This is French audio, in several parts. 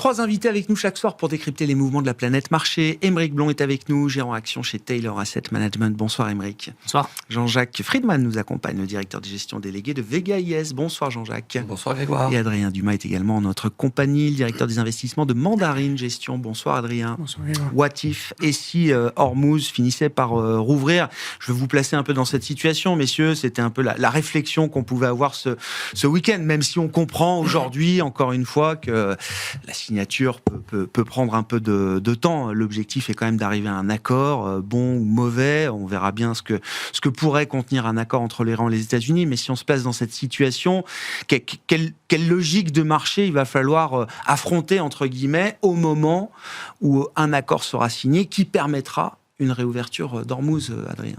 3 invités avec nous chaque soir pour décrypter les mouvements de la planète marché. Aymeric Blond est avec nous, gérant action chez Taylor Asset Management. Bonsoir Aymeric. Bonsoir. Jean-Jacques Friedman nous accompagne, le directeur de gestion délégué de Vega IS. Bonsoir Jean-Jacques. Bonsoir Grégoire. Et Adrien Dumas est également en notre compagnie, le directeur des investissements de Mandarine Gestion. Bonsoir Adrien. Bonsoir Grégoire. What if, et si Hormuz finissait par rouvrir? Je vais vous placer un peu dans cette situation, messieurs. C'était un peu la réflexion qu'on pouvait avoir ce week-end, même si on comprend aujourd'hui, encore une fois, que la signature peut prendre un peu de temps. L'objectif est quand même d'arriver à un accord, bon ou mauvais. On verra bien ce que pourrait contenir un accord entre l'Iran et les États-Unis. Mais si on se place dans cette situation, quelle logique de marché il va falloir affronter, entre guillemets, au moment où un accord sera signé qui permettra une réouverture d'Ormuz, Adrien?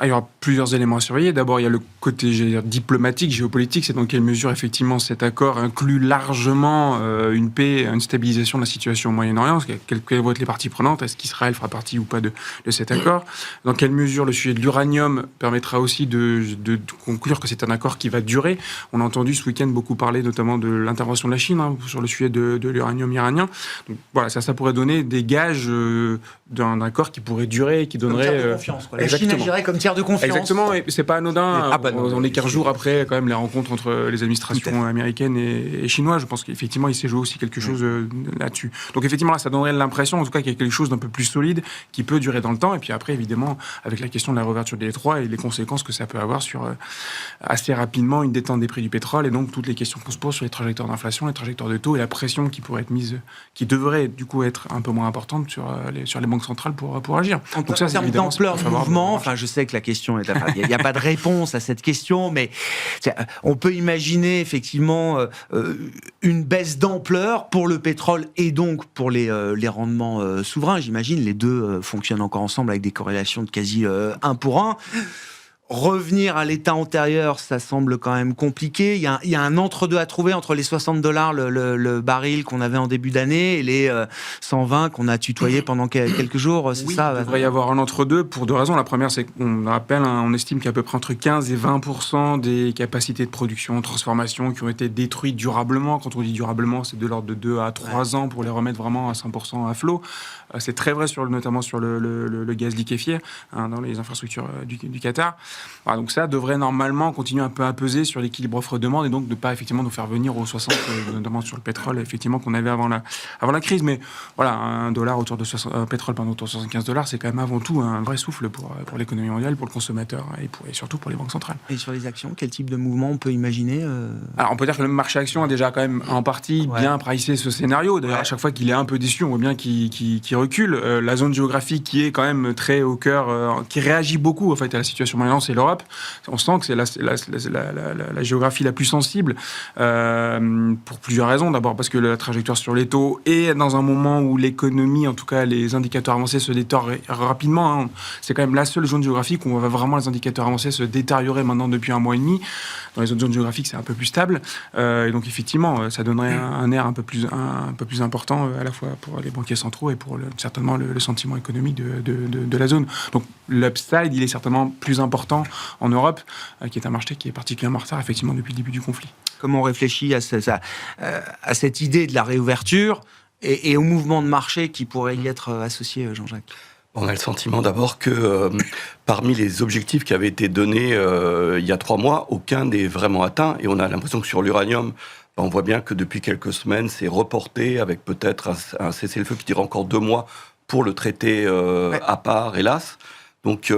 Il y aura plusieurs éléments à surveiller. D'abord, il y a le côté diplomatique, géopolitique. C'est dans quelle mesure, effectivement, cet accord inclut largement une paix, une stabilisation de la situation au Moyen-Orient. Quelles vont être les parties prenantes? Est-ce qu'Israël fera partie ou pas de cet accord? Dans quelle mesure le sujet de l'uranium permettra aussi de conclure que c'est un accord qui va durer? On a entendu ce week-end beaucoup parler, notamment de l'intervention de la Chine sur le sujet de l'uranium iranien. Donc, voilà, ça pourrait donner des gages d'un accord qui pourrait durer, qui donnerait... Comme tiers de confiance, quoi. La Chine agirait comme tiers de confiance. Exactement, et c'est pas anodin. On est 15 jours après quand même les rencontres entre les administrations américaines et chinoises. Je pense qu'effectivement il s'est joué aussi quelque chose là-dessus. Donc effectivement là, ça donnerait l'impression en tout cas qu'il y a quelque chose d'un peu plus solide qui peut durer dans le temps. Et puis après évidemment avec la question de la réouverture des détroits et les conséquences que ça peut avoir sur assez rapidement une détente des prix du pétrole et donc toutes les questions qu'on se pose sur les trajectoires d'inflation, les trajectoires de taux et la pression qui pourrait être mise, qui devrait du coup être un peu moins importante sur les banques centrales pour agir. Donc ça, c'est termes d'ampleur du mouvement, enfin je sais que la question est... Il n'y a pas de réponse à cette question, mais on peut imaginer effectivement une baisse d'ampleur pour le pétrole et donc pour les rendements souverains. J'imagine les deux fonctionnent encore ensemble avec des corrélations de quasi 1 pour 1. Revenir à l'état antérieur, ça semble quand même compliqué. Il y a un entre-deux à trouver entre les $60 le baril qu'on avait en début d'année et les 120 qu'on a tutoyé pendant quelques jours. C'est ça. Il devrait y avoir un entre-deux pour 2 raisons. La première, c'est qu'on rappelle, on estime qu'il y a à peu près entre 15 et 20% des capacités de production, de transformation qui ont été détruites durablement. Quand on dit durablement, c'est de l'ordre de 2 à 3 ans pour les remettre vraiment à 100% à flot. C'est très vrai notamment sur le gaz liquéfié dans les infrastructures du Qatar. Voilà, donc ça devrait normalement continuer un peu à peser sur l'équilibre offre-demande et donc ne pas effectivement nous faire venir aux 60, notamment sur le pétrole effectivement qu'on avait avant la crise. Mais voilà, $1 autour de pétrole autour de $75, c'est quand même avant tout un vrai souffle pour l'économie mondiale, pour le consommateur et surtout pour les banques centrales. Et sur les actions, quel type de mouvement on peut imaginer Alors on peut dire que le marché action a déjà quand même en partie bien pricé ce scénario. D'ailleurs à chaque fois qu'il est un peu déçu, on voit bien qu'il recule. La zone géographique qui est quand même très au cœur, qui réagit beaucoup en fait à la situation moyenne, c'est l'Europe. On sent que c'est la géographie la plus sensible pour plusieurs raisons. D'abord parce que la trajectoire sur les taux est dans un moment où l'économie, en tout cas les indicateurs avancés, se détériorent rapidement. C'est quand même la seule zone géographique où on va vraiment les indicateurs avancés se détériorer maintenant depuis 1 mois et demi. Dans les autres zones géographiques, c'est un peu plus stable. Et donc effectivement, ça donnerait un air un peu plus important à la fois pour les banquiers centraux et pour certainement le sentiment économique de la zone. Donc l'upside, il est certainement plus important en Europe, qui est un marché qui est particulièrement en retard, effectivement, depuis le début du conflit. Comment on réfléchit à cette idée de la réouverture et au mouvement de marché qui pourrait y être associé, Jean-Jacques? On a le sentiment d'abord que parmi les objectifs qui avaient été donnés il y a 3 mois, aucun n'est vraiment atteint. Et on a l'impression que sur l'uranium, on voit bien que depuis quelques semaines, c'est reporté avec peut-être un cessez-le-feu qui dure encore 2 mois pour le traité à part, hélas. Donc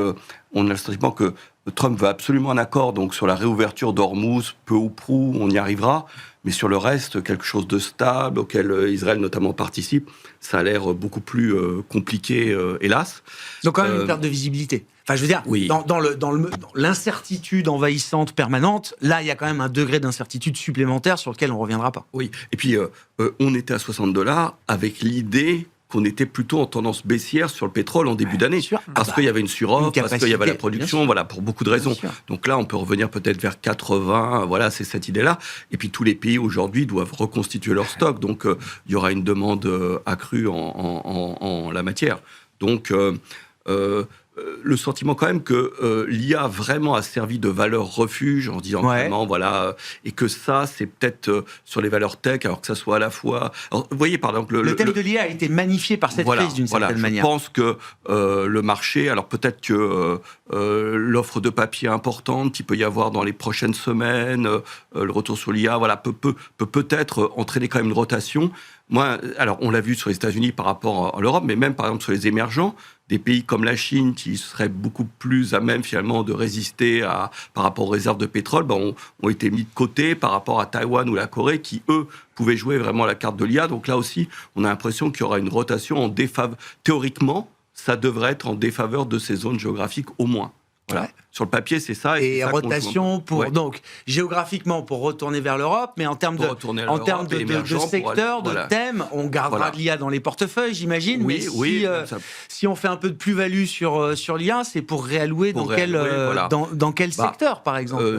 on a le sentiment que Trump veut absolument un accord donc sur la réouverture d'Ormuz, peu ou prou, on y arrivera. Mais sur le reste, quelque chose de stable, auquel Israël notamment participe, ça a l'air beaucoup plus compliqué, hélas. Donc quand même une perte de visibilité. Enfin, je veux dire, oui. dans l'incertitude envahissante permanente, là, il y a quand même un degré d'incertitude supplémentaire sur lequel on ne reviendra pas. Oui, et puis on était à $60 avec l'idée qu'on était plutôt en tendance baissière sur le pétrole en début d'année. Parce qu'il y avait une suroffre, parce qu'il y avait la production, voilà, pour beaucoup de raisons. Donc là, on peut revenir peut-être vers 80, voilà, c'est cette idée-là. Et puis tous les pays aujourd'hui doivent reconstituer leur stock, donc il y aura une demande accrue en la matière. Donc le sentiment quand même que l'IA vraiment a servi de valeur refuge en se disant vraiment, voilà, et que ça, c'est peut-être sur les valeurs tech, alors que ça soit à la fois... Alors, vous voyez, par exemple... Le thème de l'IA a été magnifié par cette crise, d'une certaine manière. Je pense que le marché, alors peut-être que l'offre de papier importante qu'il peut y avoir dans les prochaines semaines, le retour sur l'IA, voilà, peut peut-être entraîner quand même une rotation. Moi, alors on l'a vu sur les États-Unis par rapport à l'Europe, mais même par exemple sur les émergents, des pays comme la Chine qui seraient beaucoup plus à même finalement de résister par rapport aux réserves de pétrole, ont été mis de côté par rapport à Taïwan ou la Corée qui, eux, pouvaient jouer vraiment la carte de l'IA. Donc là aussi, on a l'impression qu'il y aura une rotation en défaveur. Théoriquement, ça devrait être en défaveur de ces zones géographiques au moins. Voilà. Ouais. Sur le papier, c'est ça. Et rotation pour, donc, géographiquement, pour retourner vers l'Europe, mais en termes de secteur, de thème, on gardera de l'IA dans les portefeuilles, j'imagine. Oui, mais si on fait un peu de plus-value sur l'IA, c'est pour réallouer dans quel secteur, par exemple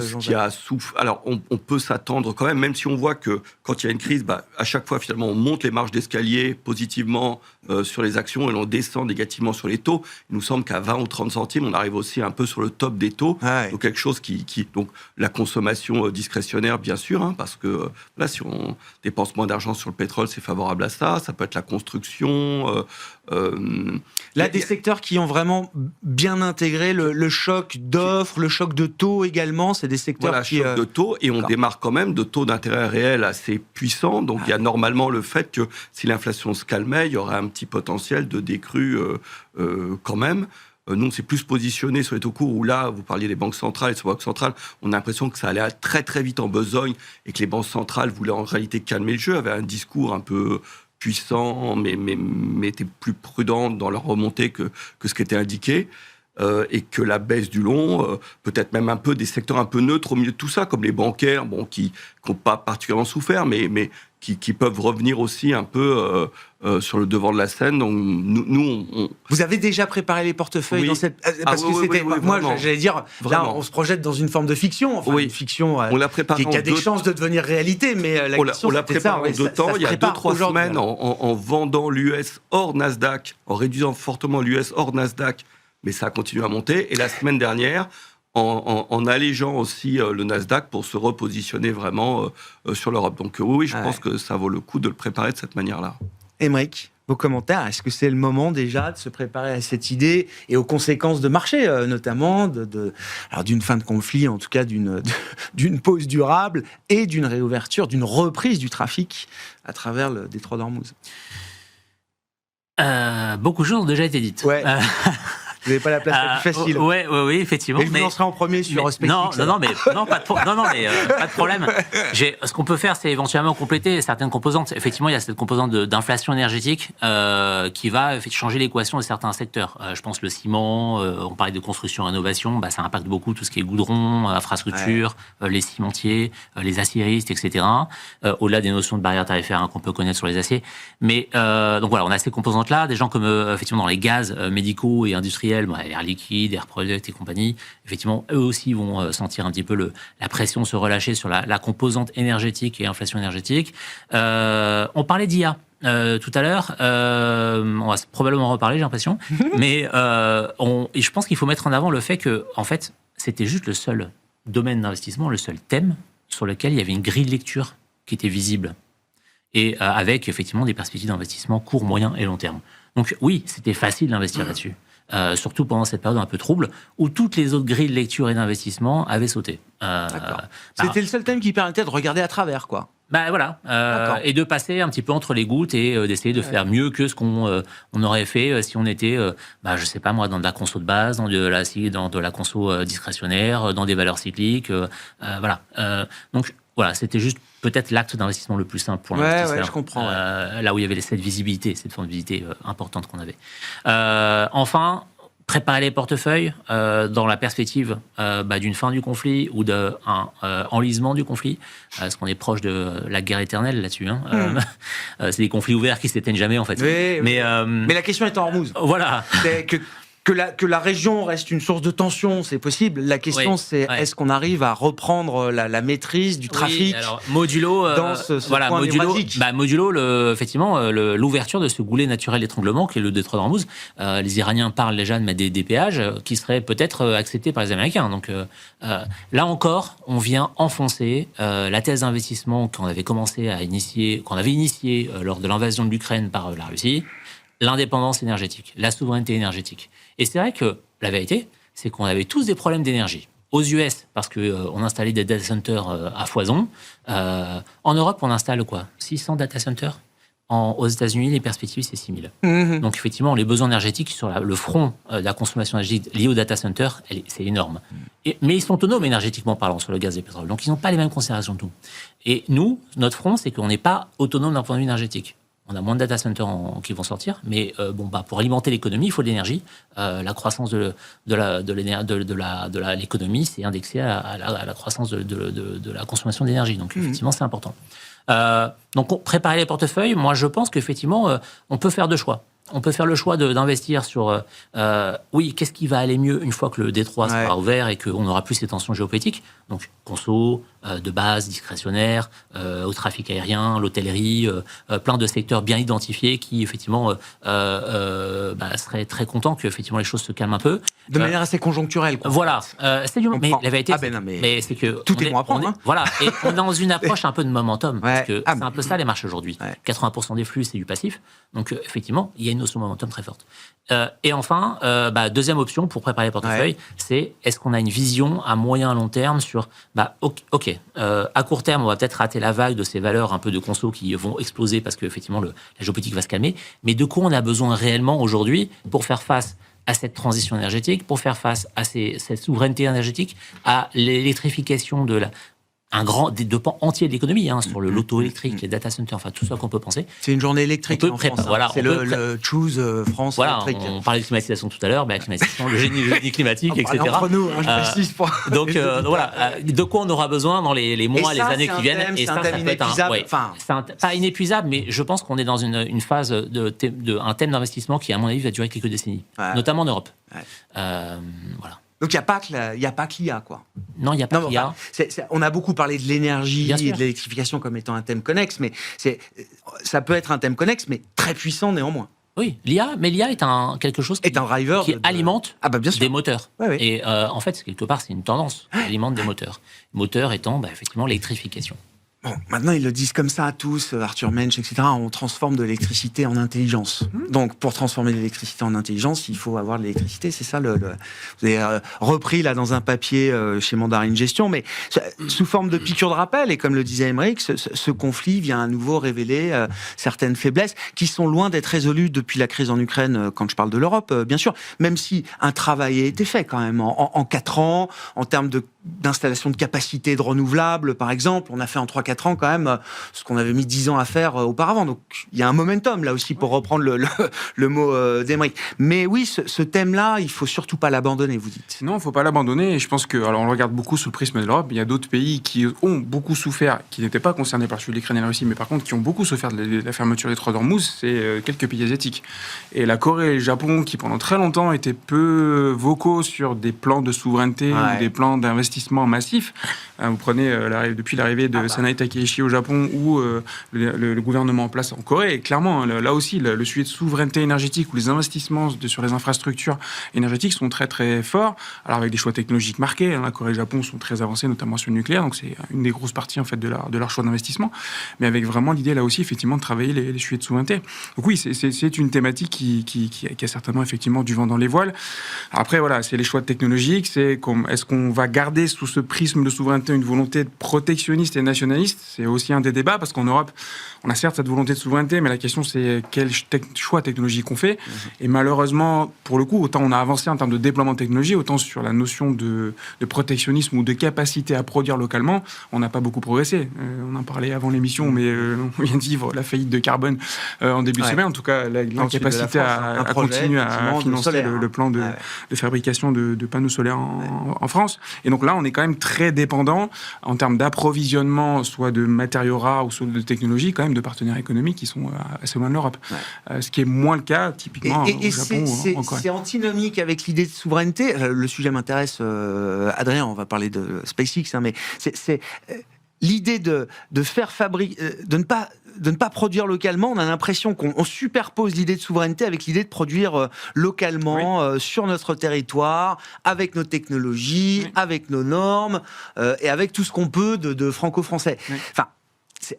Alors, on peut s'attendre quand même si on voit que quand il y a une crise, à chaque fois, finalement, on monte les marges d'escalier positivement sur les actions et on descend négativement sur les taux. Il nous semble qu'à 20 ou 30 centimes, on arrive aussi un peu sur le top des taux, donc quelque chose donc la consommation discrétionnaire bien sûr, parce que là si on dépense moins d'argent sur le pétrole, c'est favorable à ça. Ça peut être la construction. Là, des secteurs qui ont vraiment bien intégré le choc d'offres, le choc de taux également, c'est des secteurs choc de taux, et on démarre quand même de taux d'intérêt réels assez puissants, donc il y a normalement le fait que si l'inflation se calmait, il y aurait un petit potentiel de décrue quand même. Nous, on s'est plus positionné sur les taux courts où là, vous parliez des banques centrales et sur les banques centrales, on a l'impression que ça allait très très vite en besogne et que les banques centrales voulaient en réalité calmer le jeu, avaient un discours un peu puissant, mais étaient plus prudentes dans leur remontée que ce qui était indiqué. Et que la baisse du long, peut-être même un peu des secteurs un peu neutres au milieu de tout ça, comme les bancaires, qui n'ont pas particulièrement souffert, mais qui peuvent revenir aussi un peu sur le devant de la scène. Donc nous Vous avez déjà préparé les portefeuilles dans cette... Parce que c'était... moi, j'allais dire, là, on se projette dans une forme de fiction, une fiction on l'a préparé qui a des chances de devenir réalité, mais la question, on l'a préparé en 2 temps. Il y a 2-3 semaines, en vendant l'US hors Nasdaq, en réduisant fortement l'US hors Nasdaq, mais ça a continué à monter. Et la semaine dernière, en allégeant aussi le Nasdaq pour se repositionner vraiment sur l'Europe. Donc oui, je pense que ça vaut le coup de le préparer de cette manière-là. Émeric, vos commentaires, est-ce que c'est le moment déjà de se préparer à cette idée et aux conséquences de marché, notamment alors d'une fin de conflit, en tout cas d'une pause durable et d'une réouverture, d'une reprise du trafic à travers le détroit d'Ormuz? Beaucoup de choses ont déjà été dites. Ouais. Vous n'avez pas la place la plus facile. Oui, effectivement. Et je vous lancerai en premier sur SpaceX. Non, pas de problème. Ce qu'on peut faire, c'est éventuellement compléter certaines composantes. Effectivement, il y a cette composante d'inflation énergétique qui va changer l'équation de certains secteurs. Je pense le ciment, on parlait de construction-rénovation, ça impacte beaucoup tout ce qui est goudron, infrastructure, les cimentiers, les aciéristes, etc. Au-delà des notions de barrières tarifaires qu'on peut connaître sur les aciers. Mais donc voilà, on a ces composantes-là. Des gens comme effectivement dans les gaz médicaux et industriels, Air Liquide, Air Product et compagnie, effectivement, eux aussi vont sentir un petit peu la pression se relâcher sur la composante énergétique et inflation énergétique. On parlait d'IA tout à l'heure, on va probablement en reparler, j'ai l'impression, mais et je pense qu'il faut mettre en avant le fait que, en fait, c'était juste le seul domaine d'investissement, le seul thème sur lequel il y avait une grille de lecture qui était visible, et avec effectivement des perspectives d'investissement court, moyen et long terme. Donc oui, c'était facile d'investir là-dessus. Surtout pendant cette période un peu trouble, où toutes les autres grilles de lecture et d'investissement avaient sauté. C'était le seul thème qui permettait de regarder à travers, quoi. Voilà, et de passer un petit peu entre les gouttes et d'essayer de faire mieux que ce qu'on aurait fait si on était, je sais pas moi, dans de la conso de base, dans de la conso discrétionnaire, dans des valeurs cycliques, voilà. Donc voilà, c'était juste peut-être l'acte d'investissement le plus simple pour l'investisseur. Ouais, je comprends. Là où il y avait cette forme de visibilité importante qu'on avait. Enfin, préparer les portefeuilles dans la perspective d'une fin du conflit ou d'un enlisement du conflit, parce qu'on est proche de la guerre éternelle là-dessus. C'est des conflits ouverts qui ne s'éteignent jamais, en fait. Mais la question est en Ormuz. Voilà. C'est Que la région reste une source de tension, c'est possible. La question, c'est est-ce qu'on arrive à reprendre la maîtrise du trafic alors, modulo, dans ce point névralgique. Modulo, effectivement, l'ouverture de ce goulet naturel d'étranglement qui est le détroit d'Ormuz. Les Iraniens parlent déjà de mettre des péages qui seraient peut-être acceptés par les Américains. Donc là encore, on vient enfoncer la thèse d'investissement qu'on avait initié lors de l'invasion de l'Ukraine par la Russie, l'indépendance énergétique, la souveraineté énergétique. Et c'est vrai que la vérité, c'est qu'on avait tous des problèmes d'énergie. Aux US, parce qu'on installait des data centers à foison. En Europe, on installe quoi ? 600 data centers. Aux États-Unis, les perspectives, c'est 6000. Donc, effectivement, les besoins énergétiques sur le front de la consommation énergétique liée aux data centers, c'est énorme. Mais ils sont autonomes énergétiquement parlant sur le gaz et le pétrole. Donc, ils n'ont pas les mêmes considérations de tout. Et nous, notre front, c'est qu'on n'est pas autonome d'un point de vue énergétique. On a moins de data centers qui vont sortir, mais pour alimenter l'économie, il faut de l'énergie. La croissance de l'économie, c'est indexé à la croissance de la consommation d'énergie. Donc, effectivement, c'est important. Donc, préparer les portefeuilles, moi, je pense qu'effectivement, on peut faire deux choix. On peut faire le choix d'investir sur, qu'est-ce qui va aller mieux une fois que le détroit sera ouvert et qu'on n'aura plus ces tensions géopolitiques. Donc, conso, de base, discrétionnaire, au trafic aérien, l'hôtellerie, plein de secteurs bien identifiés qui, effectivement, seraient très contents que, effectivement, les choses se calment un peu. De manière assez conjoncturelle. Quoi. Voilà. Mais la vérité, c'est que... Tout est bon à prendre. Voilà. Et on est dans une approche un peu de momentum. Parce que c'est un peu ça, les marchés aujourd'hui. 80% des flux, c'est du passif. Donc, effectivement, il y a une notion de momentum très forte. Et enfin, deuxième option pour préparer les portefeuilles, c'est est-ce qu'on a une vision à moyen à long terme sur, à court terme, on va peut-être rater la vague de ces valeurs un peu de conso qui vont exploser parce qu'effectivement, la géopolitique va se calmer. Mais de quoi on a besoin réellement aujourd'hui pour faire face à cette transition énergétique, pour faire face à cette souveraineté énergétique, à l'électrification de pans entiers de l'économie, sur l'auto électrique, les data centers, enfin tout ça qu'on peut penser. C'est une journée électrique en France. C'est le Choose France électrique. On parlait de climatisation tout à l'heure, la climatisation, le génie climatique, etc. Entre nous, je précise pas. Donc voilà, de quoi on aura besoin dans les mois, les années qui viennent. Et ça peut être pas inépuisable, mais je pense qu'on est dans une phase un thème d'investissement qui, à mon avis, va durer quelques décennies, notamment en Europe. Voilà. Donc, il n'y a pas que l'IA, quoi. Non, il n'y a pas que l'IA. On a beaucoup parlé de l'énergie et de l'électrification comme étant un thème connexe, mais ça peut être un thème connexe, mais très puissant néanmoins. Oui, l'IA est quelque chose qui alimente des moteurs. Ouais. Et en fait, quelque part, c'est une tendance qui alimente des moteurs. Moteur étant, effectivement, l'électrification. Bon, maintenant, ils le disent comme ça à tous, Arthur Mensch, etc. On transforme de l'électricité en intelligence. Donc, pour transformer de l'électricité en intelligence, il faut avoir de l'électricité. C'est ça, vous avez repris là dans un papier chez Mandarin Gestion, mais sous forme de piqûre de rappel. Et comme le disait Aymeric, ce conflit vient à nouveau révéler certaines faiblesses qui sont loin d'être résolues depuis la crise en Ukraine, quand je parle de l'Europe, bien sûr. Même si un travail a été fait quand même en 4 ans, en termes d'installation de capacité de renouvelables, par exemple. On a fait en 3-4 ans quand même ce qu'on avait mis 10 ans à faire auparavant. Donc il y a un momentum là aussi pour reprendre le mot d'Aymeric. Mais oui, ce thème-là, il faut surtout pas l'abandonner, vous dites. Non, il faut pas l'abandonner. Et je pense que, alors on le regarde beaucoup sous le prisme de l'Europe. Il y a d'autres pays qui ont beaucoup souffert, qui n'étaient pas concernés par celui de l'Ukraine et la Russie, mais par contre qui ont beaucoup souffert de la fermeture des détroit d'Ormuz. C'est quelques pays asiatiques. Et la Corée et le Japon, qui pendant très longtemps étaient peu vocaux sur des plans de souveraineté ou des plans d'investissement massif. Vous prenez depuis l'arrivée de Sanae Takeishi au Japon ou le gouvernement en place en Corée. Et clairement, là aussi, le sujet de souveraineté énergétique ou les investissements sur les infrastructures énergétiques sont très très forts. Alors avec des choix technologiques marqués, la Corée et le Japon sont très avancés, notamment sur le nucléaire. Donc c'est une des grosses parties en fait de leur choix d'investissement. Mais avec vraiment l'idée là aussi effectivement de travailler les sujets de souveraineté. Donc oui, c'est une thématique qui a certainement effectivement du vent dans les voiles. Après voilà, c'est les choix technologiques. Est-ce qu'on va garder sous ce prisme de souveraineté une volonté protectionniste et nationaliste? C'est aussi un des débats, parce qu'en Europe, on a certes cette volonté de souveraineté, mais la question c'est quel choix technologique on fait. Et malheureusement, pour le coup, autant on a avancé en termes de déploiement de technologie, autant sur la notion de protectionnisme ou de capacité à produire localement, on n'a pas beaucoup progressé. On en parlait avant l'émission, mais on vient de vivre la faillite de Carbone en début de semaine. En tout cas, l'incapacité à continuer à financer le plan de fabrication de panneaux solaires en France. Et donc là, on est quand même très dépendant en termes d'approvisionnement, soit de matériaux rares ou soit de technologies, quand même de partenaires économiques qui sont assez loin de l'Europe. Ce qui est moins le cas, typiquement, au Japon ou en Corée. C'est antinomique avec l'idée de souveraineté. Le sujet m'intéresse, Adrien, on va parler de SpaceX, mais c'est l'idée de faire fabriquer, de ne pas produire localement. On a l'impression qu'on superpose l'idée de souveraineté avec l'idée de produire localement, sur notre territoire, avec nos technologies, avec nos normes, et avec tout ce qu'on peut de franco-français. Enfin,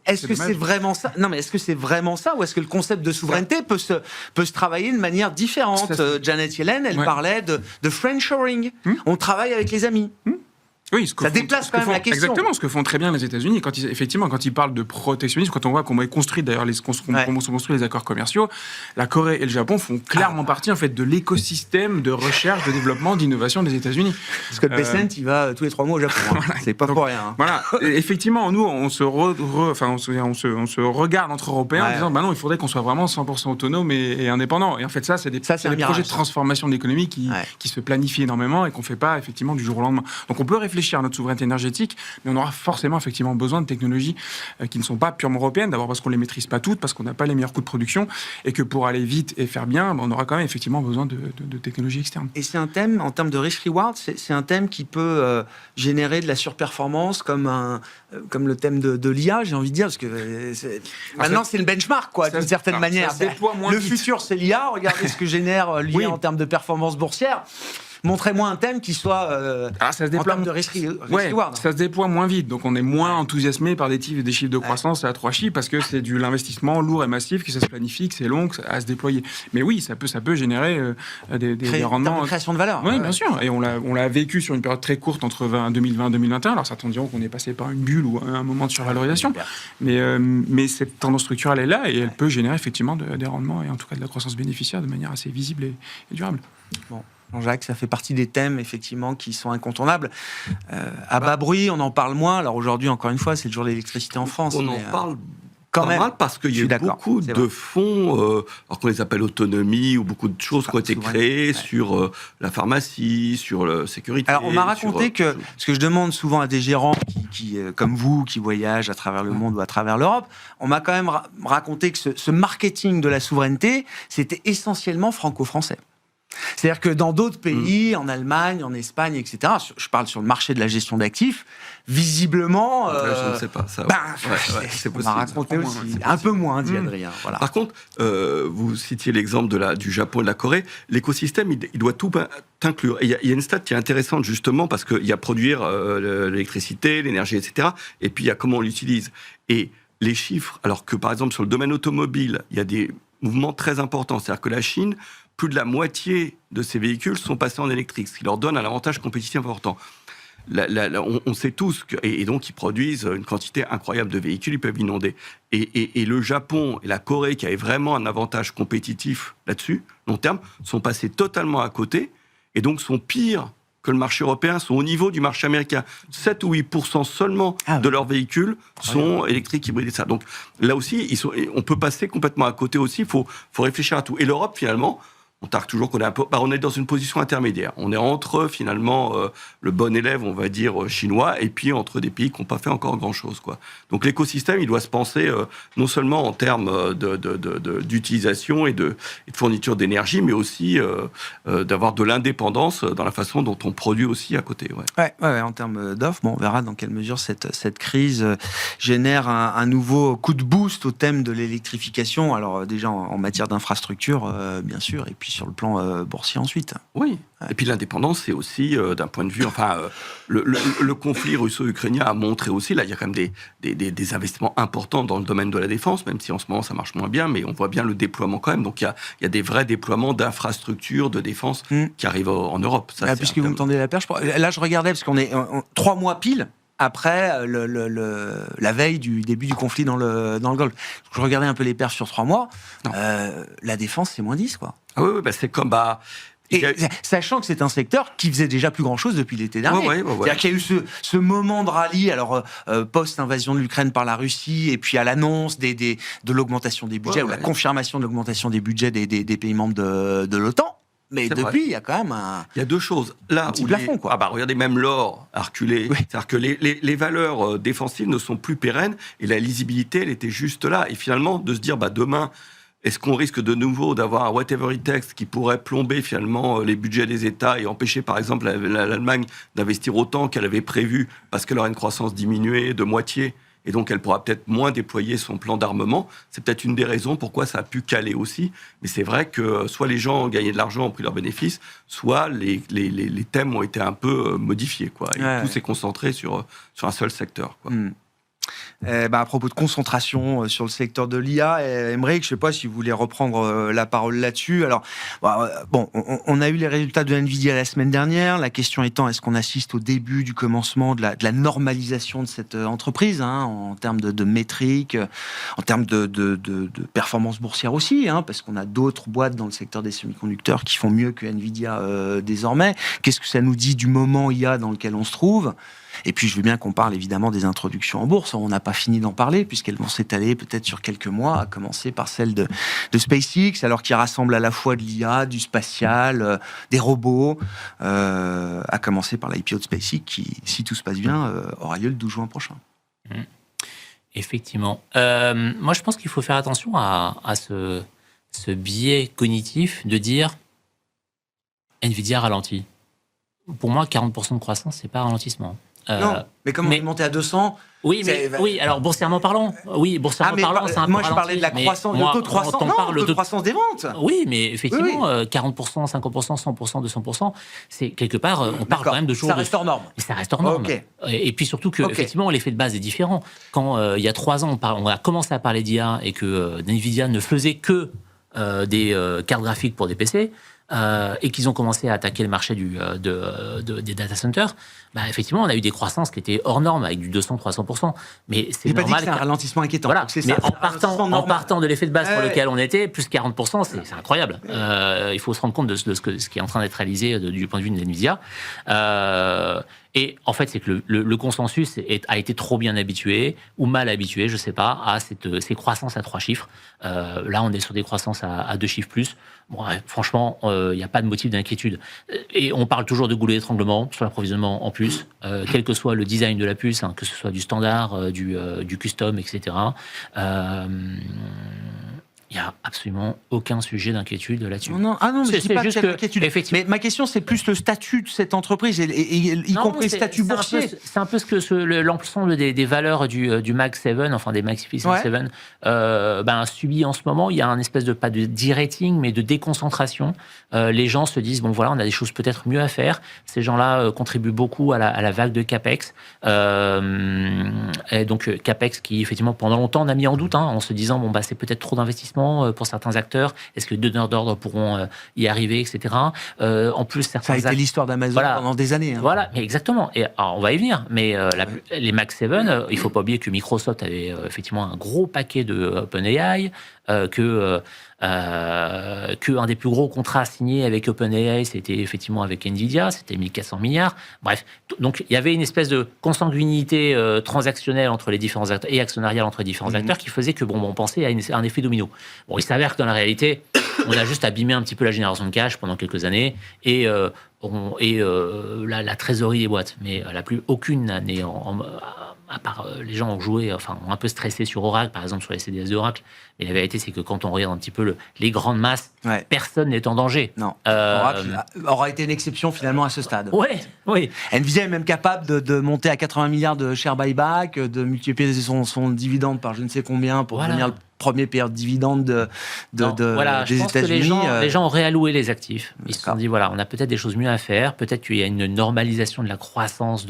est-ce que c'est vraiment ça ? Non, mais est-ce que c'est vraiment ça, ou est-ce que le concept de souveraineté peut se travailler de manière différente ? Janet Yellen, elle parlait de friendshoring. On travaille avec les amis. Oui, ça déplace quand même la question. Exactement, ce que font très bien les États-Unis. Quand ils parlent de protectionnisme, quand on voit comment ils construisent d'ailleurs comment sont construits les accords commerciaux, la Corée et le Japon font clairement partie en fait de l'écosystème de recherche, de développement, d'innovation des États-Unis. Parce que le Bessent, il va tous les 3 mois au Japon. Voilà. C'est pas pour rien. Voilà. Effectivement, nous, on se regarde entre Européens en disant, bah non, il faudrait qu'on soit vraiment 100% autonome et indépendant. Et en fait, ça, c'est des projets de transformation de l'économie qui se planifient énormément et qu'on fait pas effectivement du jour au lendemain. Donc, on peut réfléchir à notre souveraineté énergétique, mais on aura forcément effectivement besoin de technologies qui ne sont pas purement européennes, d'abord parce qu'on ne les maîtrise pas toutes, parce qu'on n'a pas les meilleurs coûts de production, et que pour aller vite et faire bien, on aura quand même effectivement besoin de technologies externes. Et c'est un thème, en termes de risk-reward, c'est un thème qui peut générer de la surperformance, comme le thème de l'IA, j'ai envie de dire, parce que maintenant c'est le benchmark, d'une certaine manière. Le futur, c'est l'IA, regardez ce que génère l'IA en termes de performance boursière. Montrez-moi un thème qui soit ça se déploie, en termes de risk-reward. Ça se déploie moins vite, donc on est moins enthousiasmé par des chiffres de croissance à 3 chiffres, parce que c'est de l'investissement lourd et massif, que ça se planifie, que c'est long à se déployer. Mais oui, ça peut générer des rendements. De création de valeur. Oui, bien sûr. Et on l'a vécu sur une période très courte entre 2020 et 2021. Alors certains diront qu'on est passé par une bulle ou un moment de survalorisation. Mais cette tendance structurelle est là et elle peut générer effectivement des rendements et en tout cas de la croissance bénéficiaire de manière assez visible et durable. Bon. Jean-Jacques, ça fait partie des thèmes, effectivement, qui sont incontournables. À bas bruit, on en parle moins. Alors aujourd'hui, encore une fois, c'est le jour de l'électricité en France. On en parle quand même mal parce qu'il y a eu beaucoup de fonds, alors qu'on les appelle autonomie, ou beaucoup de choses qui ont été créées sur la pharmacie, sur la sécurité. Alors on m'a raconté que, ce que je demande souvent à des gérants qui comme vous, qui voyagent à travers le monde ou à travers l'Europe, on m'a quand même raconté que ce marketing de la souveraineté, c'était essentiellement franco-français. C'est-à-dire que dans d'autres pays, en Allemagne, en Espagne, etc., je parle sur le marché de la gestion d'actifs, visiblement... je ne sais pas, ça. C'est possible. On m'a raconté aussi. Un peu moins, dit Adrien. Voilà. Par contre, vous citiez l'exemple du Japon et de la Corée. L'écosystème, il doit tout inclure. Il y a une stat qui est intéressante, justement, parce qu'il y a produire l'électricité, l'énergie, etc., et puis il y a comment on l'utilise. Et les chiffres, alors que, par exemple, sur le domaine automobile, il y a des mouvements très importants. C'est-à-dire que la Chine... plus de la moitié de ces véhicules sont passés en électrique, ce qui leur donne un avantage compétitif important. On sait tous et donc ils produisent une quantité incroyable de véhicules, ils peuvent inonder. Et le Japon et la Corée, qui avaient vraiment un avantage compétitif là-dessus, long terme, sont passés totalement à côté et donc sont pires que le marché européen, sont au niveau du marché américain. 7 ou 8% seulement de leurs véhicules sont électriques, hybrides et ça. Donc là aussi, on peut passer complètement à côté aussi, il faut réfléchir à tout. Et l'Europe, finalement, on targue toujours qu'on est on est dans une position intermédiaire. On est entre, finalement, le bon élève, on va dire, chinois, et puis entre des pays qui n'ont pas fait encore grand-chose, quoi. Donc l'écosystème, il doit se penser non seulement en termes d'utilisation et de fourniture d'énergie, mais aussi d'avoir de l'indépendance dans la façon dont on produit aussi à côté. Ouais, en termes d'offres, on verra dans quelle mesure cette crise génère un nouveau coup de boost au thème de l'électrification. Alors déjà en matière d'infrastructure, bien sûr, et puis sur le plan boursier ensuite. Oui. Et puis l'indépendance, c'est aussi d'un point de vue, le conflit russo-ukrainien a montré aussi, là il y a quand même des investissements importants dans le domaine de la défense, même si en ce moment ça marche moins bien, mais on voit bien le déploiement quand même. Donc il y a des vrais déploiements d'infrastructures de défense qui arrivent en Europe. Ça, puisque vous me tendez la perche, là je regardais, parce qu'on est 3 mois pile après la veille du début du conflit dans le Golfe. Je regardais un peu les perfs sur 3 mois. La défense, c'est moins 10, quoi. Ah oui, c'est comme... sachant que c'est un secteur qui faisait déjà plus grand-chose depuis l'été dernier. C'est-à-dire qu'il y a eu ce moment de rallye, alors post-invasion de l'Ukraine par la Russie, et puis à l'annonce de l'augmentation des budgets, ou la confirmation de l'augmentation des budgets des pays membres de l'OTAN. Mais C'est depuis, vrai. il y a quand même un... Il y a deux choses. Là petit où plafond, quoi. regardez, même l'or a reculé. Oui. C'est-à-dire que les valeurs défensives ne sont plus pérennes et la lisibilité, elle était juste là. Et finalement, de se dire, demain, est-ce qu'on risque de nouveau d'avoir un whatever it takes qui pourrait plomber finalement les budgets des États et empêcher, par exemple, l'Allemagne d'investir autant qu'elle avait prévu parce qu'elle aura une croissance diminuée de moitié et donc elle pourra peut-être moins déployer son plan d'armement. C'est peut-être une des raisons pourquoi ça a pu caler aussi. Mais c'est vrai que soit les gens ont gagné de l'argent, ont pris leurs bénéfices, soit les thèmes ont été un peu modifiés, quoi. Et tout s'est concentré sur un seul secteur, quoi. À propos de concentration sur le secteur de l'IA, Aymeric, je ne sais pas si vous voulez reprendre la parole là-dessus. Alors, on a eu les résultats de Nvidia la semaine dernière. La question étant, est-ce qu'on assiste au début du commencement de la normalisation de cette entreprise, en termes de métriques, en termes de performance boursière aussi, parce qu'on a d'autres boîtes dans le secteur des semi-conducteurs qui font mieux que Nvidia désormais. Qu'est-ce que ça nous dit du moment IA dans lequel on se trouve ? Et puis, je veux bien qu'on parle évidemment des introductions en bourse. On n'a pas fini d'en parler, puisqu'elles vont s'étaler peut-être sur quelques mois, à commencer par celle de SpaceX, alors qui rassemble à la fois de l'IA, du spatial, des robots, à commencer par l'IPO de SpaceX, qui, si tout se passe bien, aura lieu le 12 juin prochain. Effectivement. Moi, je pense qu'il faut faire attention à ce biais cognitif de dire Nvidia ralentit. Pour moi, 40% de croissance, c'est pas un ralentissement. Non, mais comme on est monté à 200... Oui, alors boursièrement parlant, c'est un peu moi, ralenti. je parlais de la croissance, le taux de croissance, le taux de croissance des ventes. Oui, mais effectivement, 40%, 50%, 100%, 200%, c'est quelque part, on parle quand même de choses... Ça reste hors norme. Ça reste hors norme. Okay. Et puis surtout que, effectivement, l'effet de base est différent. Quand, il y a 3 ans, on a commencé à parler d'IA et que Nvidia ne faisait que des cartes graphiques pour des PC, et qu'ils ont commencé à attaquer le marché des data centers, effectivement, on a eu des croissances qui étaient hors normes, avec du 200-300%. Mais c'est normal. Pas dit que c'est un ralentissement inquiétant. Voilà. C'est mais ça, en partant de l'effet de base sur lequel on était, plus 40%, c'est incroyable. Il faut se rendre compte de ce qui est en train d'être réalisé du point de vue de Nvidia. Et en fait, c'est que le consensus a été trop bien habitué, ou mal habitué, je ne sais pas, à ces croissances à 3 chiffres. Là, on est sur des croissances à 2 chiffres plus. Bon, franchement, il n'y a pas de motif d'inquiétude. Et on parle toujours de goulot d'étranglement sur l'approvisionnement en puces, quel que soit le design de la puce, que ce soit du standard, du custom, etc. Il n'y a absolument aucun sujet d'inquiétude là-dessus. Non, mais je dis pas juste qu'il y a d'inquiétude. Mais ma question, c'est plus le statut de cette entreprise, y compris le statut boursier. C'est un peu ce que l'ensemble des valeurs du Mag 7, enfin des Magnificent 7, subit en ce moment. Il y a un espèce pas de de-rating, mais de déconcentration. Les gens se disent, bon voilà, on a des choses peut-être mieux à faire. Ces gens-là contribuent beaucoup à la vague de CAPEX. Et donc CAPEX qui, effectivement, pendant longtemps, on a mis en doute, en se disant, c'est peut-être trop d'investissement pour certains acteurs. Est-ce que les donneurs d'ordre pourront y arriver, etc. En plus, certains ça a été l'histoire d'Amazon pendant des années. Voilà, mais exactement. Et alors, on va y venir. Mais les Mag 7, il ne faut pas oublier que Microsoft avait effectivement un gros paquet de OpenAI, que un des plus gros contrats signés avec OpenAI, c'était effectivement avec Nvidia, c'était 1400 milliards. Bref, donc il y avait une espèce de consanguinité transactionnelle entre les différents acteurs et actionnariale entre les différents acteurs qui faisait que on pensait à un effet domino. Bon, il s'avère que dans la réalité, on a juste abîmé un petit peu la génération de cash pendant quelques années et la trésorerie des boîtes, mais aucune n'est à part les gens ont joué, ont un peu stressé sur Oracle, par exemple sur les CDS d'Oracle. Mais la vérité, c'est que quand on regarde un petit peu les grandes masses, personne n'est en danger. Non. Oracle aura été une exception finalement à ce stade. Oui. Nvidia est même capable de monter à 80 milliards de share buyback, de multiplier son dividende par je ne sais combien pour devenir le premier payeur de dividendes des États-Unis. Les gens ont réalloué les actifs. Ils se sont dit, voilà, on a peut-être des choses mieux à faire. Peut-être qu'il y a une normalisation de la croissance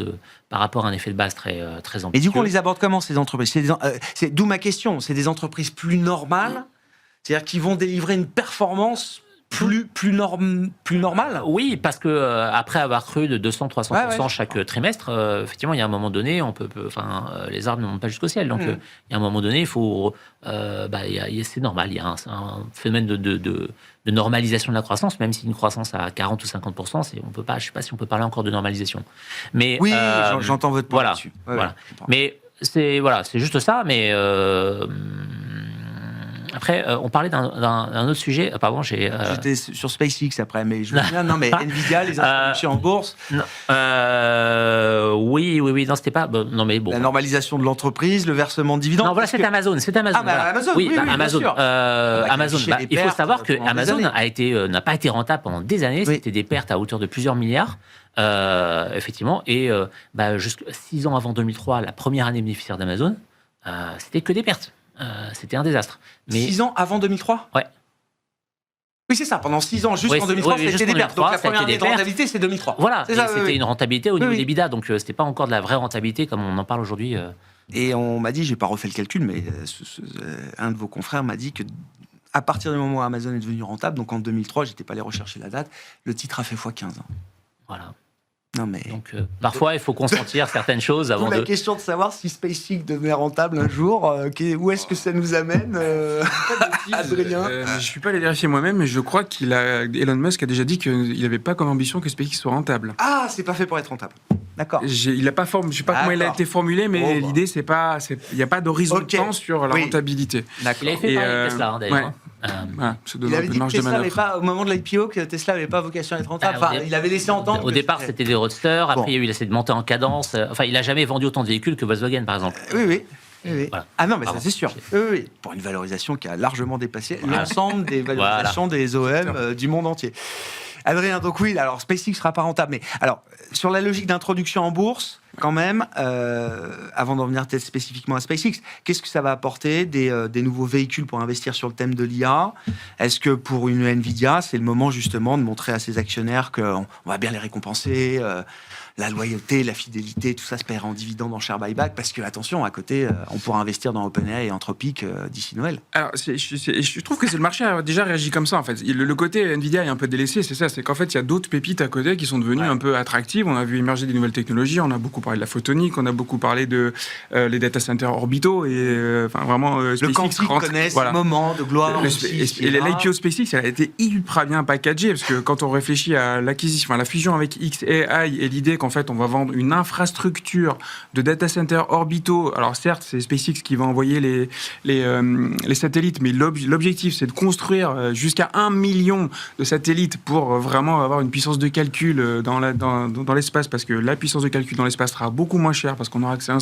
par rapport à un effet de base très ambitieux. Et du coup, on les aborde comment, ces entreprises ? C'est d'où ma question. C'est des entreprises plus normales, c'est-à-dire qui vont délivrer une performance plus normale. Oui, parce que après avoir cru de 200-300% chaque trimestre, effectivement, il y a un moment donné, les arbres ne montent pas jusqu'au ciel. Donc, il y a un moment donné, il faut, c'est normal. Il y a un phénomène de normalisation de la croissance, même si une croissance à 40 ou 50%, je ne sais pas si on peut parler encore de normalisation. Mais oui, j'entends votre point là-dessus. Voilà. Mais c'est juste ça. Mais Après, on parlait d'un autre sujet. Pardon, J'étais sur SpaceX après, mais je me souviens, non, mais Nvidia, les introductions en bourse. Non, oui, non, c'était pas. Non, mais bon. La normalisation de l'entreprise, le versement de dividendes. Non, voilà, c'est Amazon. Ah, bah, Amazon, oui, Amazon. bien sûr. Amazon. Il faut savoir que Amazon n'a pas été rentable pendant des années. Oui. C'était des pertes à hauteur de plusieurs milliards. Effectivement. Et jusqu'à 6 ans avant 2003, la première année bénéficiaire d'Amazon, c'était que des pertes. C'était un désastre. Mais 6 ans avant 2003 Ouais. Oui, c'est ça. Pendant 6 ans, jusqu'en 2003, c'était des pertes. Donc la première année de rentabilité, c'est 2003. Voilà, c'est ça, c'était une rentabilité au niveau oui. des bidas, donc c'était pas encore de la vraie rentabilité comme on en parle aujourd'hui. Et on m'a dit, j'ai pas refait le calcul, mais un de vos confrères m'a dit que à partir du moment où Amazon est devenu rentable, donc en 2003, j'étais pas allé rechercher la date, le titre a fait x15. Voilà. Non mais. Donc parfois, il faut consentir certaines choses avant la de. question de savoir si SpaceX devenait rentable un jour, où est-ce que ça nous amène, Adrien Je suis pas allé vérifier moi-même, mais je crois Elon Musk a déjà dit qu'il n'avait pas comme ambition que SpaceX soit rentable. Ah, c'est pas fait pour être rentable. D'accord. Il a pas je sais pas comment il a été formulé, mais l'idée il n'y a pas d'horizon de temps sur la rentabilité. D'accord. Il avait fait parler de Tesla, d'ailleurs. Ouais. Voilà, ça donne Il un avait peu dit de que marge de Tesla manœuvre. au moment de l'IPO, que Tesla n'avait pas vocation à être rentable. Il avait laissé entendre. Au départ, c'était des roadsters. Après, il y a eu l'essai de monter en cadence. Enfin, il n'a jamais vendu autant de véhicules que Volkswagen, par exemple. Oui. Voilà. Ah non, mais Pardon. ça c'est sûr. Oui. Pour une valorisation qui a largement dépassé l'ensemble des valorisations des OEM du monde entier. Adrien, donc oui, alors SpaceX sera pas rentable, mais alors sur la logique d'introduction en bourse, quand même, avant d'en venir peut-être spécifiquement à SpaceX, qu'est-ce que ça va apporter des nouveaux véhicules pour investir sur le thème de l'IA? Est-ce que pour une Nvidia, c'est le moment justement de montrer à ses actionnaires qu'on va bien les récompenser, la loyauté, la fidélité, tout ça se paiera en dividendes, en share buyback, parce que attention, à côté, on pourra investir dans OpenAI et Anthropic d'ici Noël. Alors, je trouve que le marché a déjà réagi comme ça, en fait. Le côté Nvidia est un peu délaissé, c'est ça. C'est qu'en fait, il y a d'autres pépites à côté qui sont devenues un peu attractives. On a vu émerger des nouvelles technologies. On a beaucoup parlé de la photonique. On a beaucoup parlé de les data centers orbitaux. Et vraiment, le SpaceX quantique connaît ce moment de gloire. Et l'IPO SpaceX, elle a été ultra bien packagée, parce que quand on réfléchit à l'acquisition, à la fusion avec xAI et l'idée qu'en fait, on va vendre une infrastructure de data centers orbitaux. Alors certes, c'est SpaceX qui va envoyer les satellites, mais l'objectif, c'est de construire jusqu'à 1 million de satellites pour vraiment avoir une puissance de calcul dans l'espace, parce que la puissance de calcul dans l'espace sera beaucoup moins chère, parce qu'on aura accès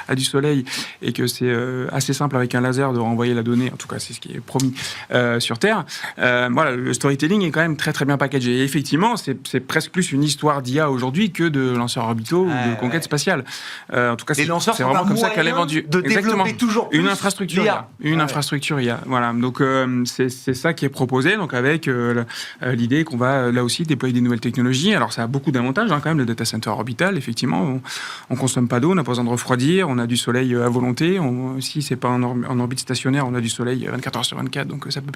à du soleil, et que c'est assez simple avec un laser de renvoyer la donnée. En tout cas, c'est ce qui est promis sur Terre. Voilà, le storytelling est quand même très très bien packagé. Et effectivement, c'est presque plus une histoire d'IA aujourd'hui que de lanceurs orbitaux ou de conquête spatiale. En tout cas, c'est vraiment comme ça qu'elle est vendue. De développer toujours plus une infrastructure IA. Infrastructure IA. Voilà. Donc c'est ça qui est proposé. Donc avec l'idée qu'on va là aussi déployer des nouvelles technologies. Alors ça a beaucoup d'avantages quand même, le data center orbital. Effectivement, on consomme pas d'eau, on n'a pas besoin de refroidir, on a du soleil à volonté. Si c'est pas en orbite stationnaire, on a du soleil 24 heures sur 24. Donc ça peut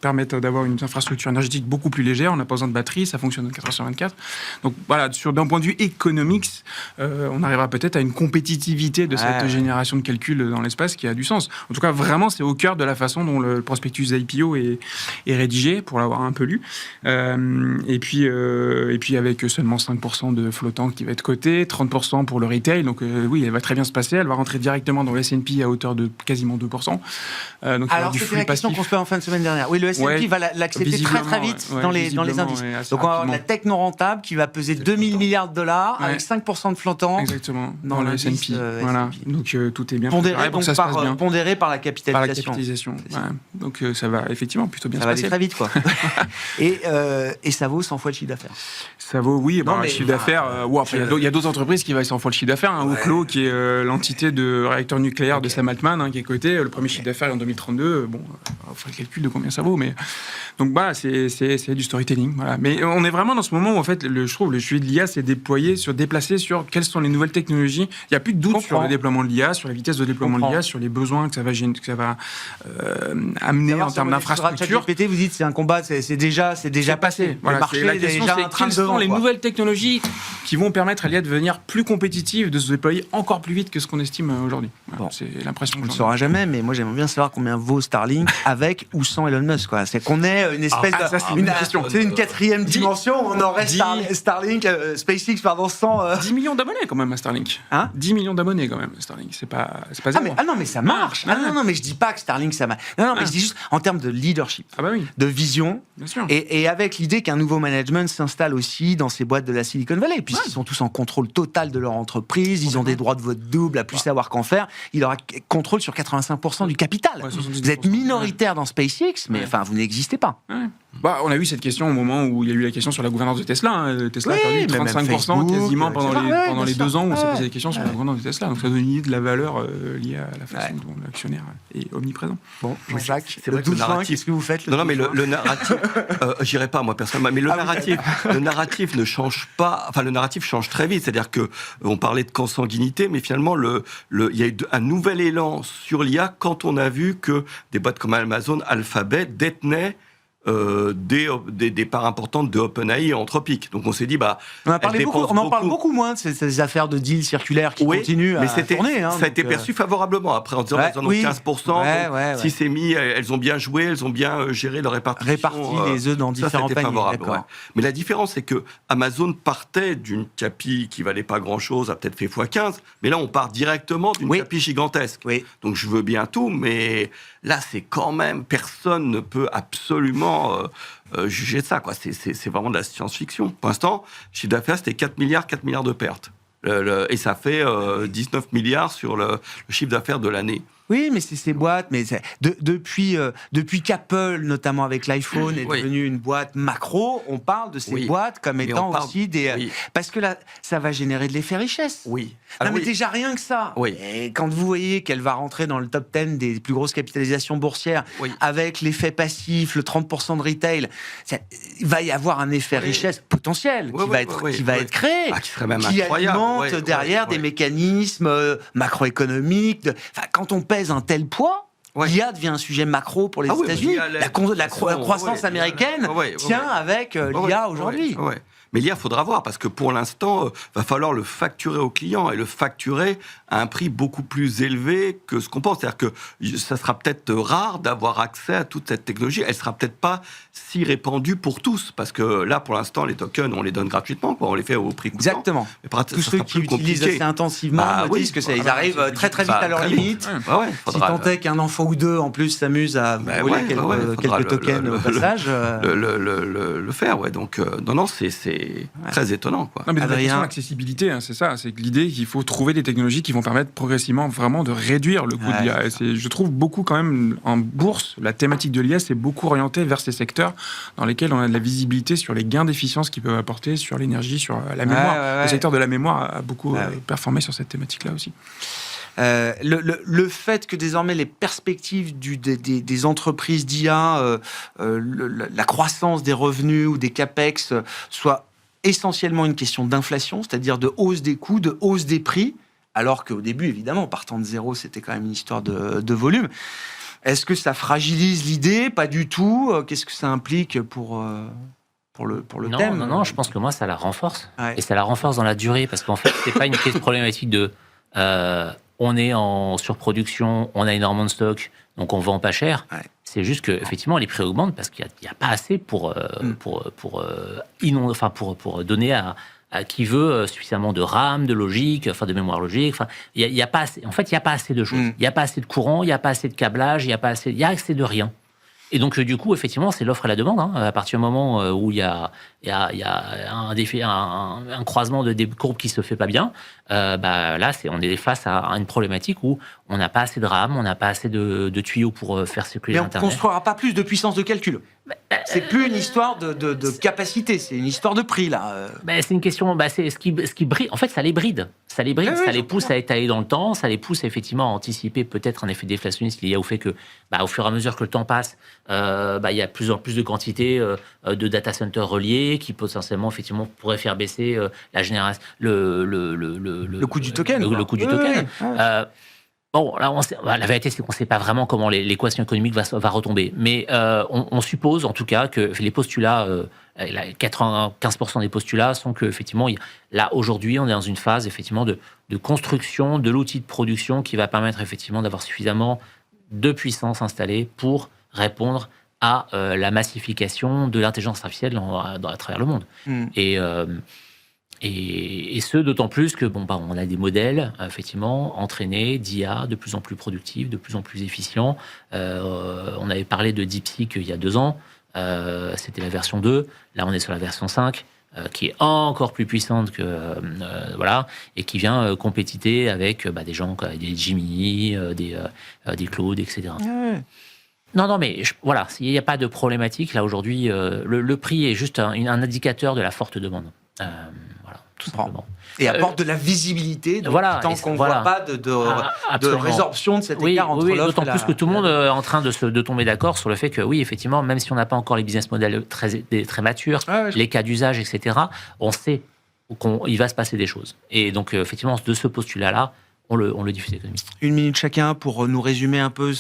permettre d'avoir une infrastructure énergétique beaucoup plus légère. On n'a pas besoin de batterie, ça fonctionne 24 heures sur 24. Donc voilà, d'un point de vue économique, on arrivera peut-être à une compétitivité de cette génération de calculs dans l'espace qui a du sens. En tout cas, vraiment, c'est au cœur de la façon dont le prospectus IPO est rédigé, pour l'avoir un peu lu. Et puis avec seulement 5% de flottant qui va être coté, 30% pour le retail. Donc oui, elle va très bien se passer. Elle va rentrer directement dans le S&P à hauteur de quasiment 2%. Donc, alors c'était la question qu'on se fait en fin de semaine dernière. Oui, le S&P va l'accepter très vite dans les indices. Donc on va avoir de la tech non rentable qui va peser 2000 milliards de dollars avec 5% de flottant. Exactement, dans le S&P. Voilà. Donc tout est bien pondéré, donc ça se passe bien. Pondéré par la capitalisation. Par la capitalisation. Donc ça va effectivement plutôt bien se passer. Ça va aller très vite, quoi. Et ça vaut 100 fois le chiffre d'affaires. Ça vaut, oui, le chiffre d'affaires. Il y a d'autres entreprises qui valent 100 fois le chiffre d'affaires. Oklo, qui est l'entité de réacteur nucléaire de Sam Altman, qui est coté. Le premier chiffre d'affaires est en 2032. Bon, on fait le calcul de combien ça vaut, mais donc voilà, c'est du storytelling. Voilà. Mais on est vraiment dans ce moment où en fait, je trouve le sujet de l'IA s'est déplacé sur quelles sont les nouvelles technologies. Il n'y a plus de doute sur le déploiement de l'IA, sur la vitesse de déploiement de l'IA, sur les besoins que ça va amener en termes d'infrastructure. Vous dites c'est un combat, c'est déjà passé. Voilà, le marché la est question, déjà c'est en train quelles de sont les nouvelles technologies qui vont permettre à l'IA de devenir plus compétitive, de se déployer encore plus vite que ce qu'on estime aujourd'hui. Voilà, Bon. c'est l'impression On que ne le j'en ai. saura jamais, mais moi j'aimerais bien savoir combien vaut Starlink avec ou sans Elon Musk. Quoi. C'est qu'on ait une espèce Ah, ça, c'est une question. c'est une quatrième Dis- dimension. On aurait dis- Starlink, SpaceX, pardon, sans. 10 millions d'abonnés quand même à Starlink. Hein 10 millions d'abonnés quand même, Starlink. C'est pas zéro. Non, mais ça marche. Non, mais je dis pas que Starlink ça marche. Non, mais je dis juste en termes de leadership, Ah bah oui, de vision, bien sûr. et avec l'idée qu'un nouveau management s'installe aussi dans ces boîtes de la Silicon Valley, puisqu'ils sont tous en contrôle total de leur entreprise, ils ont des droits de vote double à plus savoir qu'en faire. Il aura contrôle sur 85% du capital. Ouais, 70%. Vous êtes minoritaire dans SpaceX, mais Ouais. enfin, vous n'existez pas. Ouais. Bah, on a eu cette question au moment où il y a eu la question sur la gouvernance de Tesla. Hein. Tesla Oui, a perdu mais même 35% Facebook, quasiment pendant etc. les, Ouais, pendant bien les sûr. 2 ans où on s'est Ouais. posé des questions sur la gouvernance de Tesla. Donc ça donne une idée de la valeur liée à la façon dont l'actionnaire est omniprésent. Bon, Jean-Jacques, c'est vrai le que le 12-20, narratif- qu'est-ce que vous faites Non, mais 12-20? le narratif, j'irai pas moi personnellement, mais le narratif ne change pas. Enfin, le narratif change très vite. C'est-à-dire que on parlait de consanguinité, mais finalement, il y a eu un nouvel élan sur l'IA quand on a vu que des boîtes comme Amazon, Alphabet détenaient des parts importantes de OpenAI et Anthropic. Donc on s'est dit, bah, On en parle elles beaucoup, dépensent parle beaucoup moins de ces affaires de deals circulaires qui Oui, continuent mais à tourner. Hein, ça a été donc, perçu favorablement. Après, en disant, ouais, elles en ont oui. 15%. Ouais, donc, ouais. Si c'est mis, elles ont bien joué, elles ont bien géré leur répartition. Répartis les œufs dans ça, différents c'était paniers. favorable, D'accord. ouais. Mais la différence, c'est que Amazon partait d'une capi qui valait pas grand-chose, a peut-être fait x15, mais là, on part directement d'une Oui. capi gigantesque. Oui. Donc, je veux bien tout, mais là, c'est quand même, personne ne peut absolument juger de ça, quoi. C'est vraiment de la science-fiction. Pour l'instant, le chiffre d'affaires, c'était 4 milliards de pertes. Et ça fait 19 milliards sur le chiffre d'affaires de l'année. Oui, mais c'est ces boîtes. Mais depuis qu'Apple, notamment avec l'iPhone, est Oui. devenue une boîte macro, on parle de ces Oui. boîtes comme Mais étant on parle- aussi des. oui. Parce que là, ça va générer de l'effet richesse. Oui. Non, mais déjà rien que ça. Oui. Et quand vous voyez qu'elle va rentrer dans le top 10 des plus grosses capitalisations boursières, Oui. avec l'effet passif, le 30% de retail, il va y avoir un effet Oui. richesse potentiel Oui, qui va oui, être, oui, qui va oui. être créé, Ah, qui serait même qui incroyable. alimente Ouais, derrière ouais, des ouais. mécanismes macroéconomiques. Enfin, quand on pèse un tel poids, Ouais. l'IA devient un sujet macro pour les Ah oui, États-Unis. l'IA, La croissance ouais, américaine ouais, tient avec l'IA aujourd'hui. Ouais. Mais l'IA, il faudra voir, parce que pour l'instant, va falloir le facturer au client, et le facturer à un prix beaucoup plus élevé que ce qu'on pense. C'est-à-dire que ça sera peut-être rare d'avoir accès à toute cette technologie. Elle sera peut-être pas si répandue pour tous, parce que là, pour l'instant, les tokens, on les donne gratuitement, quoi. On les fait au prix coûtant. Exactement. Mais ça Tous sera ceux qui plus utilisent compliqué. assez intensivement Bah me oui, disent que ils voilà, arrivent c'est très très vite bah, à leur très limite. vite. Ouais, Si faudra tant est qu'un enfant ou deux en plus s'amuse à Ben voler ouais, quelques, ouais, faudra quelques tokens au passage. le faire, ouais. Donc, non, c'est très étonnant, quoi. Non, mais c'est la Adrien. question de l'accessibilité, hein, c'est ça. C'est que l'idée qu'il faut trouver des technologies qui vont permettre progressivement vraiment de réduire le coût Ouais, de l'IA. c'est Et je trouve beaucoup quand même en bourse, la thématique de l'IA s'est beaucoup orientée vers ces secteurs dans lesquels on a de la visibilité sur les gains d'efficience qu'ils peuvent apporter sur l'énergie, sur la mémoire. ouais, ouais. Le secteur de la mémoire a beaucoup Ouais, ouais. performé sur cette thématique-là aussi. Le fait que désormais les perspectives des entreprises d'IA, la croissance des revenus ou des capex soit essentiellement une question d'inflation, c'est-à-dire de hausse des coûts, de hausse des prix, alors qu'au début, évidemment, partant de zéro, c'était quand même une histoire de volume. Est-ce que ça fragilise l'idée? Pas du tout. Qu'est-ce que ça implique pour le Non, thème? non, je pense que moi, ça la renforce. Ouais. Et ça la renforce dans la durée, parce qu'en fait, c'est pas une question problématique de on est en surproduction, on a énormément de stock, donc on vend pas cher. Ouais. C'est juste que effectivement les prix augmentent parce qu'il n'y a pas assez pour donner à qui veut suffisamment de RAM, de logique, enfin de mémoire logique. Enfin, il y a pas assez. En fait, il y a pas assez de choses. Il y a pas assez de courant, il y a pas assez de câblage, il y a assez de rien. Et donc, du coup, effectivement, c'est l'offre et la demande. Hein. À partir du moment où il y a un croisement des courbes qui se fait pas bien, là, on est face à une problématique où on n'a pas assez de RAM, on n'a pas assez de tuyaux pour faire circuler Mais on ne l'Internet. construira pas plus de puissance de calcul. C'est plus une histoire de capacité, c'est une histoire de prix, là. C'est une question, c'est ce qui bride. En fait, ça les bride. Ça les bride, Oui, ça les pousse à étaler dans le temps, ça les pousse effectivement à anticiper peut-être un effet déflationniste lié au fait que, au fur et à mesure que le temps passe, il y a plus en plus de quantité de data centers reliés qui potentiellement effectivement pourraient faire baisser la génération, le coût du token. Le coût du Oui, token. oui. Bon, là, la vérité, c'est qu'on ne sait pas vraiment comment l'équation économique va retomber. Mais on suppose, en tout cas, que les postulats, 95% des postulats sont que, effectivement, là, aujourd'hui, on est dans une phase, effectivement, de construction de l'outil de production qui va permettre, effectivement, d'avoir suffisamment de puissance installée pour répondre à la massification de l'intelligence artificielle à travers le monde. Et ce, d'autant plus que on a des modèles, effectivement, entraînés d'IA, de plus en plus productifs, de plus en plus efficients. On avait parlé de DeepSeek il y a 2 ans. C'était la version 2. Là, on est sur la version 5, qui est encore plus puissante que... voilà, et qui vient compétiter avec des gens, des Gemini, des Claude, etc. Ouais. Non, mais voilà, il n'y a pas de problématique. Là, aujourd'hui, le prix est juste un indicateur de la forte demande. Voilà, tout simplement. Et apporte de la visibilité, donc tant qu'on ne voilà. voit pas de résorption de cet écart entre l'offre d'autant plus que tout le monde est en train de tomber d'accord sur le fait que, oui, effectivement, même si on n'a pas encore les business models très matures, les cas d'usage, etc., on sait qu'il va se passer des choses. Et donc, effectivement, de ce postulat-là, on le diffuse économique. 1 minute chacun pour nous résumer un peu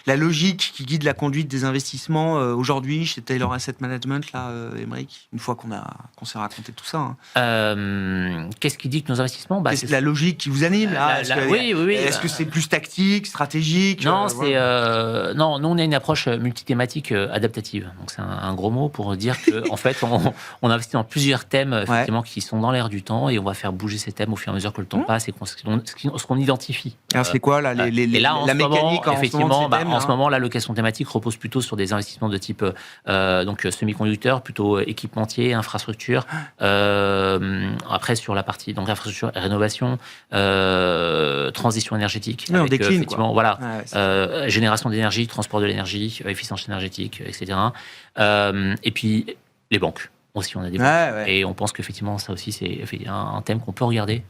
la logique qui guide la conduite des investissements aujourd'hui chez Taylor Asset Management, là, Aymeric, une fois qu'on s'est raconté tout ça. Qu'est-ce qui dit que nos investissements c'est la logique qui vous anime, là. Est-ce que c'est plus tactique, stratégique? Non, non, nous, on a une approche multithématique adaptative. Donc, c'est un gros mot pour dire qu'en fait, on investit dans plusieurs thèmes effectivement, qui sont dans l'air du temps et on va faire bouger ces thèmes au fur et à mesure que le temps passe et qu'on identifie. Alors c'est quoi là, la mécanique en ce moment, l'allocation thématique repose plutôt sur des investissements de type semi-conducteurs, plutôt équipementier, infrastructure. Après sur la partie donc infrastructure, rénovation, transition énergétique, on décline, effectivement, voilà, génération d'énergie, transport de l'énergie, efficience énergétique, etc. Et puis les banques. Aussi, on a des banques. Et on pense qu'effectivement, ça aussi, c'est un thème qu'on peut regarder,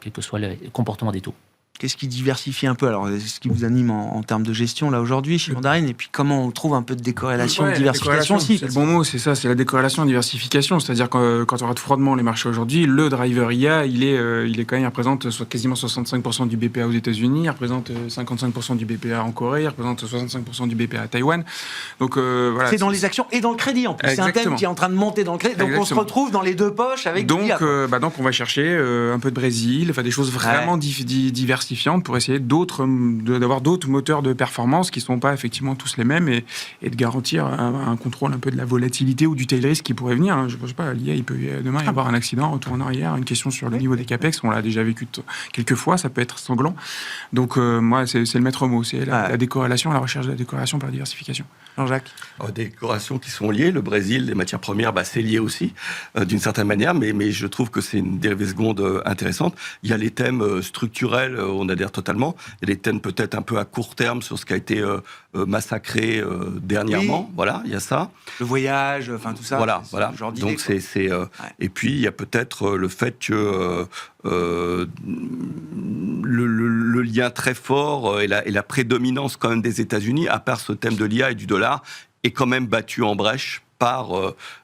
quel que soit le comportement des taux. Qu'est-ce qui diversifie un peu, alors, ce qui vous anime en termes de gestion, là, aujourd'hui, chez Mandarine, et puis comment on trouve un peu de décorrélation, de diversification aussi? C'est le bon mot, c'est ça, c'est la décorrélation et diversification. C'est-à-dire que quand on regarde froidement les marchés aujourd'hui, le driver IA, il représente quasiment 65% du BPA aux États-Unis, il représente 55% du BPA en Corée, il représente 65% du BPA à Taïwan. Donc, voilà. C'est dans les actions et dans le crédit, en plus. Exactement. C'est un thème qui est en train de monter dans le crédit. Donc, on se retrouve dans les deux poches avec donc, on va chercher un peu de Brésil, des choses vraiment diversifiées pour essayer d'avoir d'autres moteurs de performance qui ne sont pas effectivement tous les mêmes et de garantir un contrôle un peu de la volatilité ou du tail risk qui pourrait venir. Je ne sais pas, l'IA, il peut demain y avoir un accident, un retour en arrière, une question sur le niveau des capex, on l'a déjà vécu quelques fois, ça peut être sanglant. Donc moi, c'est le maître mot, c'est la décorrélation, la recherche de la décorrélation par la diversification. Jean-Jacques? Des décorations qui sont liées, le Brésil, les matières premières, c'est lié aussi, d'une certaine manière, mais je trouve que c'est une dérivée seconde intéressante. Il y a les thèmes structurels, on adhère totalement. Il y a des thèmes peut-être un peu à court terme sur ce qui a été massacré dernièrement. Oui. Voilà, il y a ça. Le voyage, tout ça. Voilà. Genre d'idée, donc et puis il y a peut-être le fait que le lien très fort et la prédominance quand même des États-Unis, à part ce thème de l'IA et du dollar, est quand même battu en brèche par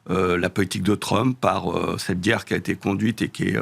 la politique de Trump, par cette guerre qui a été conduite et qui est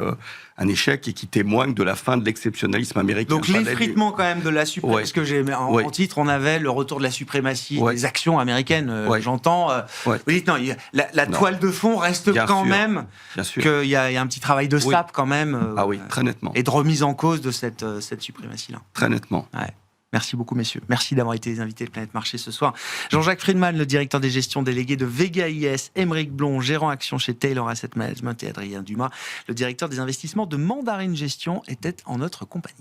un échec et qui témoigne de la fin de l'exceptionnalisme américain. Donc l'effritement quand même de la suprématie, parce que en titre, on avait le retour de la suprématie des actions américaines, j'entends. Vous dites non, la toile de fond reste même qu'il y a un petit travail de sape quand même. Très nettement. Et de remise en cause de cette suprématie-là. Très nettement. Ouais. Merci beaucoup, messieurs. Merci d'avoir été les invités de Planète Marché ce soir. Jean-Jacques Friedman, le directeur des gestions déléguées de Vega IS, Aymeric Blon, gérant action chez Taylor Asset Management, et Adrien Dumas, le directeur des investissements de Mandarine Gestion, étaient en notre compagnie.